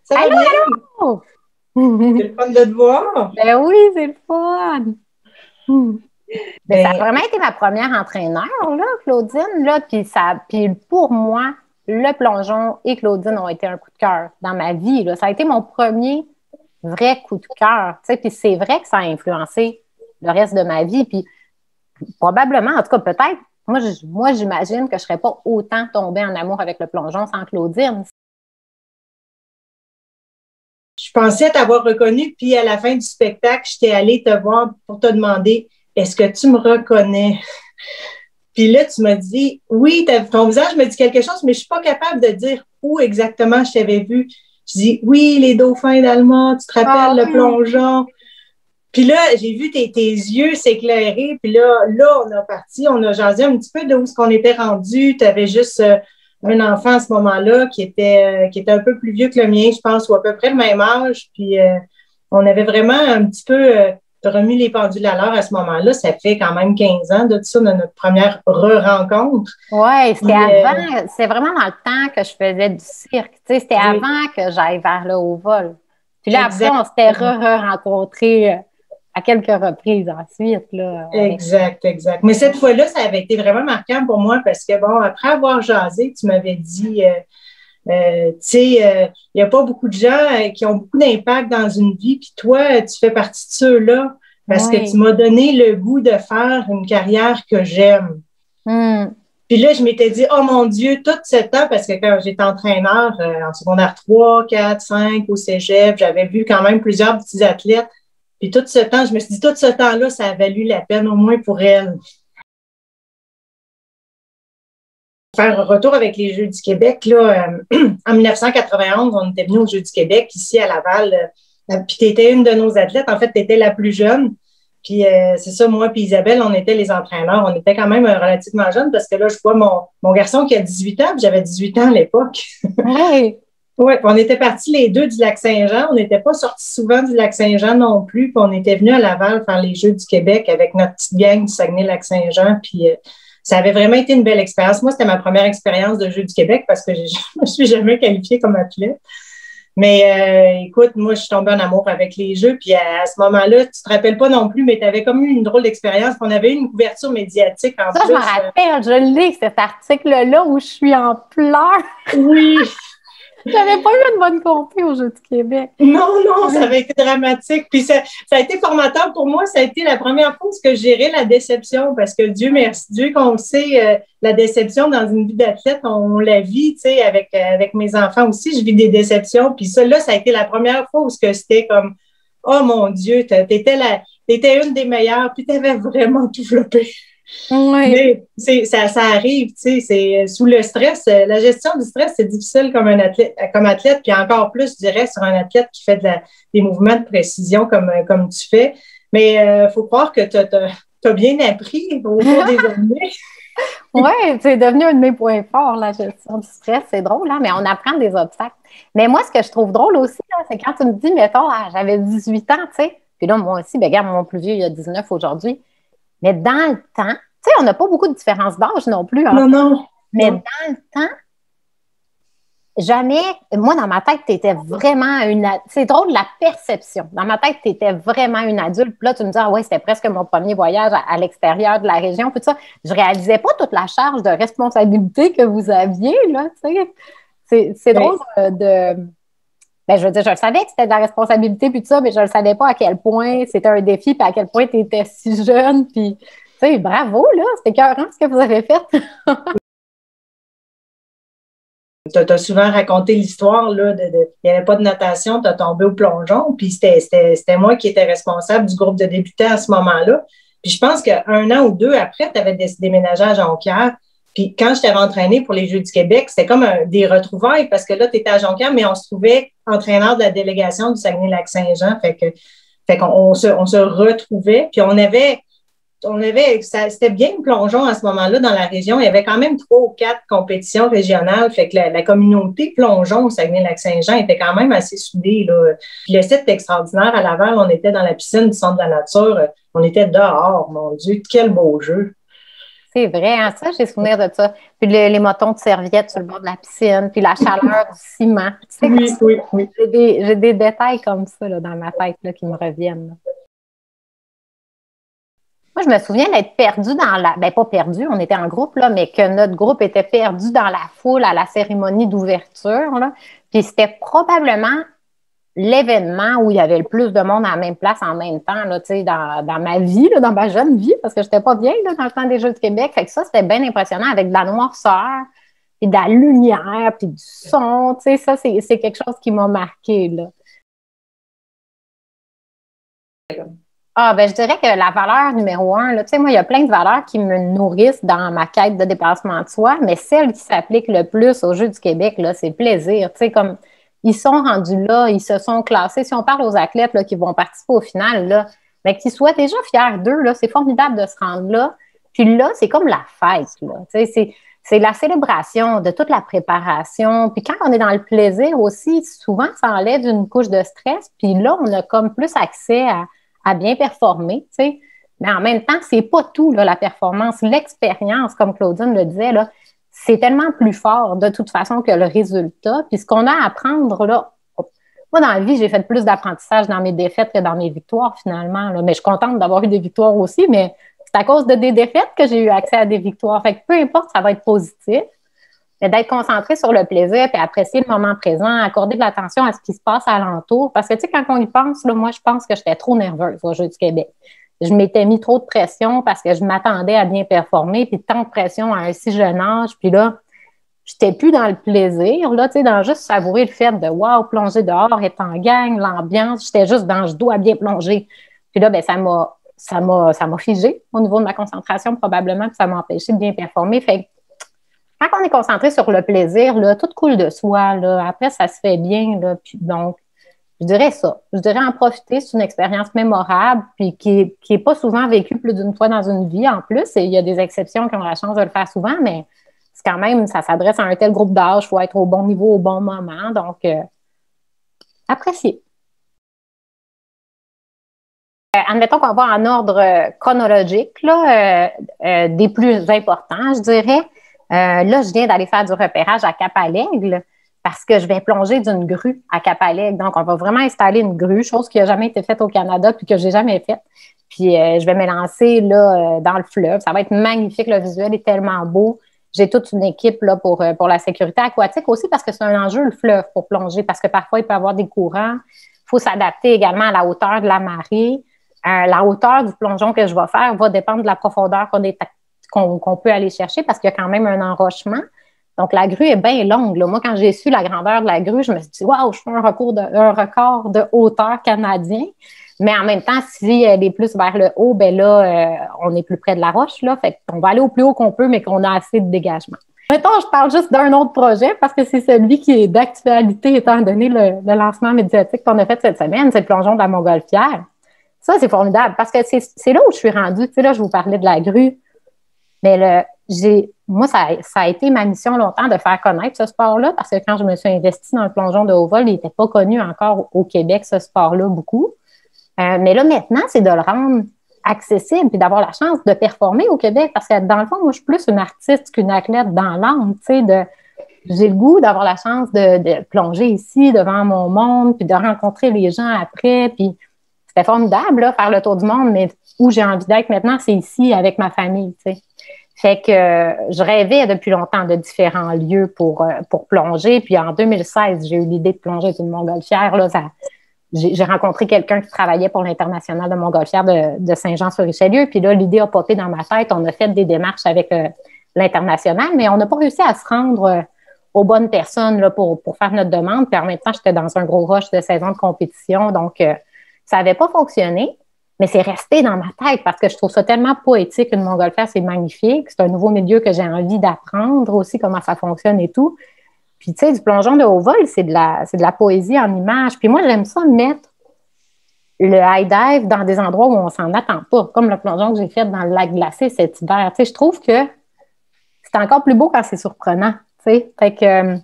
Ça va Allô, bien? allô! C'est le fun de te voir. Ben oui, c'est le fun! Ben, ça a Ben, vraiment été ma première entraîneur, là, Claudine, là, puis pour moi, le plongeon et Claudine ont été un coup de cœur dans ma vie, là. Ça a été mon premier vrai coup de cœur, tu sais, puis c'est vrai que ça a influencé le reste de ma vie, puis probablement, en tout cas, peut-être, moi, j'imagine que je ne serais pas autant tombée en amour avec le plongeon sans Claudine. je pensais t'avoir reconnu, puis à la fin du spectacle, j'étais allée te voir pour te demander, est-ce que tu me reconnais? Puis là, tu m'as dit, oui, ton visage me dit quelque chose, mais je suis pas capable de dire où exactement je t'avais vu. Je dis, oui, les dauphins d'Alma, tu te rappelles, Ah le oui! plongeon. Puis là, j'ai vu tes yeux s'éclairer. Puis là, on a parti, on a jasé un petit peu de où est-ce qu'on était rendu. Tu avais juste un enfant à ce moment-là qui était un peu plus vieux que le mien, je pense, ou à peu près le même âge. Puis on avait vraiment un petit peu remis les pendules à l'heure à ce moment-là. Ça fait quand même 15 ans de tout ça, de notre première re-rencontre. Oui, c'était Puis, avant, c'est vraiment dans le temps que je faisais du cirque. Tu sais, c'était oui, avant que j'aille vers le haut vol. Puis là, après, on s'était exactement. rencontrés à quelques reprises ensuite, là, avec. Exact, exact. Mais cette fois-là, ça avait été vraiment marquant pour moi parce que, bon, après avoir jasé, tu m'avais dit, tu sais, il n'y a pas beaucoup de gens qui ont beaucoup d'impact dans une vie, puis toi, tu fais partie de ceux-là parce que tu Oui. m'as donné le goût de faire une carrière que j'aime. Hmm. Puis là, je m'étais dit, oh mon Dieu, tout ce temps, parce que quand j'étais entraîneur en secondaire 3, 4, 5 au cégep, j'avais vu quand même plusieurs petits athlètes. Puis tout ce temps, je me suis dit, tout ce temps-là, ça a valu la peine, au moins pour elle. Faire un retour avec les Jeux du Québec, là, en 1991, on était venus aux Jeux du Québec, ici à Laval. Puis tu étais une de nos athlètes. En fait, tu étais la plus jeune. Puis c'est ça, moi puis Isabelle, on était les entraîneurs. On était quand même relativement jeunes parce que là, je vois mon garçon qui a 18 ans, puis j'avais 18 ans à l'époque. Oui. Oui, on était partis les deux du Lac-Saint-Jean. On n'était pas sortis souvent du Lac-Saint-Jean non plus. Puis on était venus à Laval faire les Jeux du Québec avec notre petite gang du Saguenay-Lac-Saint-Jean. Puis ça avait vraiment été une belle expérience. Moi, c'était ma première expérience de Jeux du Québec parce que je ne me suis jamais qualifiée comme athlète. Mais écoute, moi, je suis tombée en amour avec les Jeux. Puis à ce moment-là, tu te rappelles pas non plus, mais tu avais comme eu une drôle d'expérience. On avait eu une couverture médiatique en Ça, je me plus. rappelle, je l'ai, cet article-là où je suis en pleurs. Oui, J'avais pas eu une bonne compé au Jeux du Québec. non, non, ça avait été dramatique. Puis ça a été formateur pour moi. Ça a été la première fois que je gérais la déception parce que Dieu merci, Dieu qu'on le sait, la déception dans une vie d'athlète, on la vit, tu sais, avec mes enfants aussi, je vis des déceptions. Puis ça, là, ça a été la première fois où c'était comme, oh mon Dieu, t'étais une des meilleures, puis t'avais vraiment tout floppé. Oui. Mais ça arrive, tu sais, c'est sous le stress. La gestion du stress, c'est difficile comme athlète, puis encore plus, je dirais, sur un athlète qui fait des mouvements de précision comme tu fais. Mais il faut croire que tu as bien appris au cours des années. Oui, c'est devenu un de mes points forts, la gestion du stress. C'est drôle, hein, mais on apprend des obstacles. Mais moi, ce que je trouve drôle aussi, là, c'est quand tu me dis, mettons, ah, j'avais 18 ans, tu sais, puis là, moi aussi, ben, regarde, mon plus vieux, il a 19 aujourd'hui. Mais dans le temps, tu sais, on n'a pas beaucoup de différence d'âge non plus, en Non, fait. non, Mais non. dans le temps, jamais, moi, dans ma tête, tu étais vraiment C'est drôle, la perception. Dans ma tête, tu étais vraiment une adulte. Puis là, tu me dis, ah ouais, c'était presque mon premier voyage à l'extérieur de la région. Puis ça, je réalisais pas toute la charge de responsabilité que vous aviez, là, tu sais. C'est Ben, drôle de. Ben, je veux dire, je le savais que c'était de la responsabilité, puis tout ça, mais je ne savais pas à quel point c'était un défi, puis à quel point tu étais si jeune, puis, tu sais, bravo, là, c'était écœurant ce que vous avez fait. tu as souvent raconté l'histoire, là, il n'y avait pas de natation, tu as tombé au plongeon, puis c'était moi qui étais responsable du groupe de débutants à ce moment-là. Puis je pense qu'un an ou deux après, tu avais déménagé à Jonquière. Puis quand je t'avais entraîné pour les Jeux du Québec, c'était comme des retrouvailles parce que là, tu étais à Jonquière, mais on se trouvait entraîneur de la délégation du Saguenay-Lac-Saint-Jean. Fait qu'on se retrouvait. Puis c'était bien le plongeon à ce moment-là dans la région. Il y avait quand même 3 ou 4 compétitions régionales. Fait que la communauté plongeon au Saguenay-Lac-Saint-Jean était quand même assez soudée, là. Puis le site était extraordinaire. À Laval, on était dans la piscine du Centre de la nature. On était dehors. Mon Dieu, quel beau jeu. C'est vrai, hein, ça, j'ai souvenir de ça. Puis les motons de serviettes sur le bord de la piscine, puis la chaleur du ciment. Tu sais, Oui, oui, oui. j'ai des détails comme ça là, dans ma tête là, qui me reviennent. Là. Moi, je me souviens d'être perdue dans la... Ben, pas perdue, on était en groupe, là, mais que notre groupe était perdu dans la foule à la cérémonie d'ouverture. Là. Puis c'était probablement l'événement où il y avait le plus de monde à la même place en même temps, là, dans ma vie, là, dans ma jeune vie, parce que je n'étais pas vieille là, dans le temps des Jeux du Québec. Fait que ça, c'était bien impressionnant avec de la noirceur, puis de la lumière, puis du son. Ça, c'est quelque chose qui m'a marqué. Là. Ah, ben, je dirais que la valeur numéro un, là, moi, il y a plein de valeurs qui me nourrissent dans ma quête de dépassement de soi, mais celle qui s'applique le plus aux Jeux du Québec, là, c'est le plaisir. Comme ils sont rendus là, ils se sont classés. Si on parle aux athlètes là, qui vont participer au final, là, mais qu'ils soient déjà fiers d'eux, là, c'est formidable de se rendre là. Puis là, c'est comme la fête. Là, c'est la célébration de toute la préparation. Puis quand on est dans le plaisir aussi, souvent, ça enlève une couche de stress. Puis là, on a comme plus accès à bien performer, tu sais. Mais en même temps, c'est pas tout, là, la performance. L'expérience, comme Claudine le disait, là, c'est tellement plus fort de toute façon que le résultat. Puis ce qu'on a à apprendre, là, moi, dans la vie, j'ai fait plus d'apprentissage dans mes défaites que dans mes victoires, finalement. Là. Mais je suis contente d'avoir eu des victoires aussi, mais c'est à cause de des défaites que j'ai eu accès à des victoires. Fait que peu importe, ça va être positif. Mais d'être concentré sur le plaisir puis apprécier le moment présent, accorder de l'attention à ce qui se passe alentour. Parce que, tu sais, quand on y pense, là, moi, je pense que j'étais trop nerveuse aux Jeux du Québec. Je m'étais mis trop de pression parce que je m'attendais à bien performer, puis tant de pression à un si jeune âge. Puis là, j'étais plus dans le plaisir, là, tu sais, dans juste savourer le fait de, wow, plonger dehors, être en gang, l'ambiance. J'étais juste dans, je dois bien plonger. Puis là, ben ça m'a figé au niveau de ma concentration, probablement, puis ça m'a empêché de bien performer. Fait que, quand on est concentré sur le plaisir, là, tout coule de soi. Là. Après, ça se fait bien. Là, puis donc, je dirais ça. Je dirais en profiter. C'est une expérience mémorable puis qui est pas souvent vécue plus d'une fois dans une vie en plus. Et il y a des exceptions qui ont la chance de le faire souvent, mais c'est quand même, ça s'adresse à un tel groupe d'âge. Il faut être au bon niveau au bon moment. Donc, apprécier. Admettons qu'on va en ordre chronologique, là, des plus importants, je dirais. Là, je viens d'aller faire du repérage à Cap-à-l'Aigle parce que je vais plonger d'une grue à Cap-à-l'Aigle. Donc, on va vraiment installer une grue, chose qui n'a jamais été faite au Canada puis que je n'ai jamais faite. Puis, je vais me lancer là, dans le fleuve. Ça va être magnifique. Le visuel est tellement beau. J'ai toute une équipe là, pour la sécurité aquatique aussi parce que c'est un enjeu, le fleuve, pour plonger parce que parfois, il peut y avoir des courants. Il faut s'adapter également à la hauteur de la marée. La hauteur du plongeon que je vais faire va dépendre de la profondeur qu'on peut aller chercher parce qu'il y a quand même un enrochement. Donc, la grue est bien longue. Là. Moi, quand j'ai su la grandeur de la grue, je me suis dit, waouh, je fais un record de hauteur canadien. Mais en même temps, si elle est plus vers le haut, ben là, on est plus près de la roche. Là. Fait qu'on va aller au plus haut qu'on peut, mais qu'on a assez de dégagement. Maintenant, je parle juste d'un autre projet parce que c'est celui qui est d'actualité étant donné le lancement médiatique qu'on a fait cette semaine, c'est le plongeon de la Montgolfière. Ça, c'est formidable parce que c'est là où je suis rendue. Tu sais, là, je vous parlais de la grue. Mais moi, ça a été ma mission longtemps de faire connaître ce sport-là parce que quand je me suis investie dans le plongeon de haut vol, il n'était pas connu encore au Québec, ce sport-là, beaucoup. Mais là, maintenant, c'est de le rendre accessible et d'avoir la chance de performer au Québec parce que, dans le fond, moi, je suis plus une artiste qu'une athlète dans l'âme, tu sais, j'ai le goût d'avoir la chance de plonger ici devant mon monde puis de rencontrer les gens après. Puis c'était formidable, là, faire le tour du monde, mais où j'ai envie d'être maintenant, c'est ici avec ma famille, tu sais. Fait que je rêvais depuis longtemps de différents lieux pour plonger. Puis en 2016, j'ai eu l'idée de plonger sur une montgolfière. Là, j'ai rencontré quelqu'un qui travaillait pour l'International de Montgolfière de Saint-Jean-sur-Richelieu. Puis là, l'idée a popé dans ma tête. On a fait des démarches avec l'International, mais on n'a pas réussi à se rendre aux bonnes personnes là, pour faire notre demande. Puis en même temps, j'étais dans un gros rush de saison de compétition. Donc, ça n'avait pas fonctionné. Mais c'est resté dans ma tête parce que je trouve ça tellement poétique. Une montgolfière, c'est magnifique. C'est un nouveau milieu que j'ai envie d'apprendre aussi, comment ça fonctionne et tout. Puis, tu sais, du plongeon de haut vol, c'est de la poésie en images. Puis moi, j'aime ça mettre le high dive dans des endroits où on s'en attend pas, comme le plongeon que j'ai fait dans le lac glacé cet hiver. Tu sais, je trouve que c'est encore plus beau quand c'est surprenant, tu sais. Fait que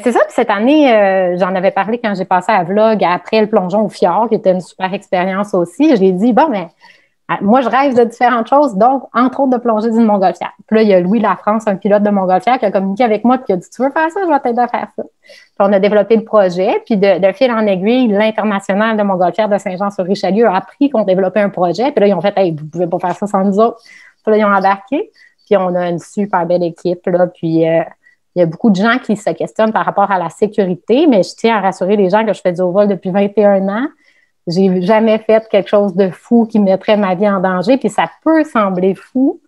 c'est ça. Puis cette année, j'en avais parlé quand j'ai passé à Vlog après le plongeon au fjord, qui était une super expérience aussi. J'ai dit, bon, mais Moi, je rêve de différentes choses, donc, entre autres, de plonger d'une montgolfière. Puis là, il y a Louis Lafrance, un pilote de montgolfière, qui a communiqué avec moi, puis qui a dit, tu veux faire ça, je vais t'aider à faire ça. Puis on a développé le projet, puis de fil en aiguille, l'International de montgolfière de Saint-Jean-sur-Richelieu a appris qu'on développait un projet, puis là, ils ont fait, hey, vous pouvez pas faire ça sans nous autres. Puis là, ils ont embarqué, puis on a une super belle équipe, là, puis il y a beaucoup de gens qui se questionnent par rapport à la sécurité, mais je tiens à rassurer les gens que je fais du haut vol depuis 21 ans. J'ai jamais fait quelque chose de fou qui mettrait ma vie en danger, puis ça peut sembler fou,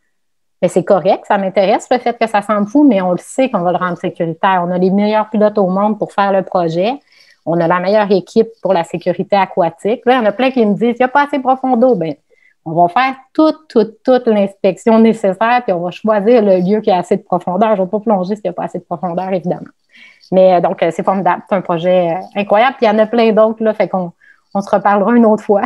mais c'est correct, ça m'intéresse le fait que ça semble fou, mais on le sait qu'on va le rendre sécuritaire. On a les meilleurs pilotes au monde pour faire le projet. On a la meilleure équipe pour la sécurité aquatique. Là, il y en a plein qui me disent, il n'y a pas assez profond d'eau. Bien, on va faire toute l'inspection nécessaire, puis on va choisir le lieu qui a assez de profondeur. Je ne vais pas plonger s'il n'y a pas assez de profondeur, évidemment. Mais donc, c'est formidable. C'est un projet incroyable. Puis il y en a plein d'autres, là, fait qu'on se reparlera une autre fois.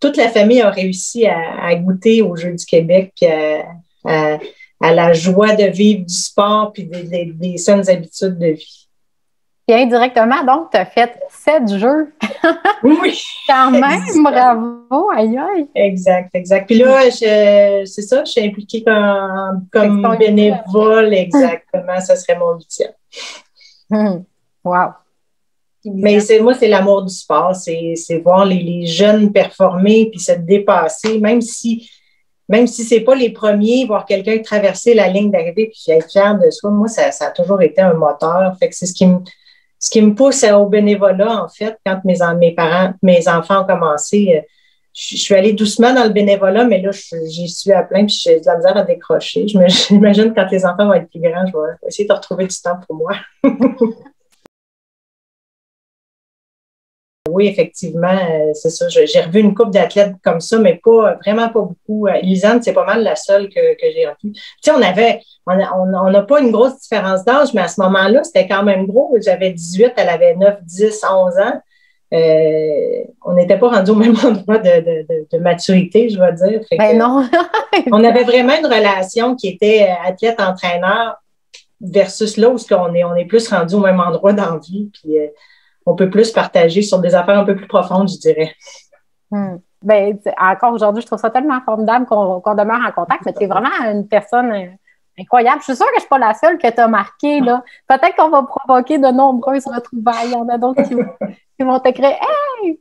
Toute la famille a réussi à goûter aux Jeux du Québec, puis à la joie de vivre du sport, puis des saines habitudes de vie. Et indirectement, donc, tu as fait 7 jeux. Oui. Quand même, bravo, aïe aïe. Exact. Puis là, c'est ça, je suis impliquée comme bénévole, exactement. Ça serait mon 8e. Wow. Mais moi, c'est l'amour du sport. C'est voir les jeunes performer puis se dépasser, même si c'est pas les premiers, voir quelqu'un traverser la ligne d'arrivée puis être fier de soi. Moi, ça a toujours été un moteur. Fait que c'est ce qui me pousse au bénévolat, en fait, quand mes enfants ont commencé. Je suis allée doucement dans le bénévolat, mais là, j'y suis à plein, puis j'ai de la misère à décrocher. J'imagine quand les enfants vont être plus grands, je vais essayer de retrouver du temps pour moi. Oui, effectivement, c'est ça. J'ai revu une couple d'athlètes comme ça, mais vraiment pas beaucoup. Lisanne, c'est pas mal la seule que j'ai revue. Tu sais, on n'a pas une grosse différence d'âge, mais à ce moment-là, c'était quand même gros. J'avais 18, elle avait 9, 10, 11 ans. On n'était pas rendu au même endroit de maturité, je vais dire. Non. On avait vraiment une relation qui était athlète-entraîneur versus là où on est plus rendu au même endroit dans la vie. Puis, on peut plus partager sur des affaires un peu plus profondes, je dirais. Ben, encore aujourd'hui, je trouve ça tellement formidable qu'on demeure en contact, mais tu es vraiment une personne incroyable. Je suis sûre que je ne suis pas la seule que tu as marquée, là. Peut-être qu'on va provoquer de nombreuses retrouvailles. Il y en a d'autres qui vont t'écrire « Hey! »